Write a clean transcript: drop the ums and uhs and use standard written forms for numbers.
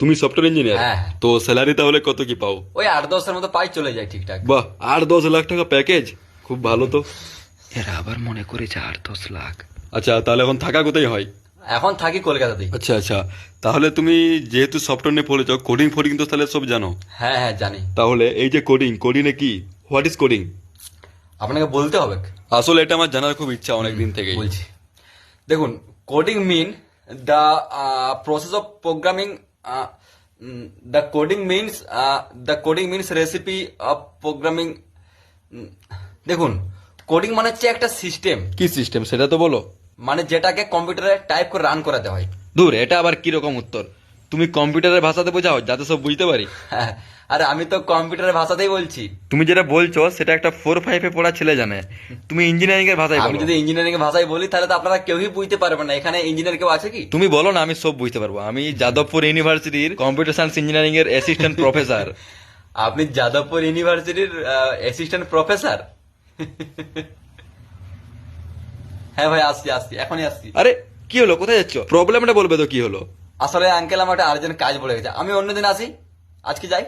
তুমি software engineer? হ্যাঁ। তো স্যালারি তাহলে কত কি পাও? ওই 8-10 মতো পাই, চলে যায় ঠিকঠাক। বাহ, 8-10 লাখ টাকা প্যাকেজ, খুব ভালো তো। এরা আবার মনে করেছে 8-10 লাখ। আচ্ছা, তাহলে এখন থাকা কোথায় হয়? এখন থাকি কলকাতাতেই। আচ্ছা আচ্ছা, তাহলে তুমি যেহেতু সফটওয়্যার নিয়ে পড়েছো, কোডিং ফোডিং তো তাহলে সব জানো। হ্যাঁ হ্যাঁ জানি। তাহলে এই যে কোডিং, কোডিংয়ে কি, হোয়াট ইজ কোডিং? আপনাকে বলতে হবে। আসলে এটা আমার জানার খুব ইচ্ছা অনেক দিন থেকে। বলছি, দেখুন, coding mean the process of programming, the coding means recipe of programming. দেখুন, কোডিং মানে হচ্ছে একটা সিস্টেম, কি সিস্টেম সেটা তো বলো। মানে যেটাকে কম্পিউটারে টাইপ করে রান করাতে হয়। দূর, এটা আবার কি রকম উত্তর? তুমি কম্পিউটারের ভাষাতে বোঝাও যাতে সব বুঝতে পারি। হ্যাঁ, আরে আমি তো কম্পিউটারের ভাষাতেই বলছি। তুমি যেটা বলছো সেটা একটা 4-5 পড়া ছেলে জানে, তুমি ইঞ্জিনিয়ারিং এর ভাষায় আমি বলো। যদি ইঞ্জিনিয়ারিং এর ভাষায় বলি তাহলে তো আপনারা কেউই বুঝতে পারবেন না। এখানে ইঞ্জিনিয়ার কেউ আছে কি? তুমি বলো না, আমি সব বুঝতে পারবো। আমি যাদবপুর ইউনিভার্সিটির কম্পিউটার সায়েন্স ইঞ্জিনিয়ারিং এর অ্যাসিস্ট্যান্ট প্রফেসর। আপনি যাদবপুর ইউনিভার্সিটির অ্যাসিস্ট্যান্ট প্রফেসর? হ্যাঁ ভাই, আসছি আসছি, এখনই আসছি। আরে কি হলো, কোথায় যাচ্ছ? প্রবলেমটা বলবে তো কি হলো। আসলে আঙ্কেল, আমার একটা আর্জেন্ট কাজ পড়ে গেছে, আমি অন্যদিন আসি, আজকে যাই।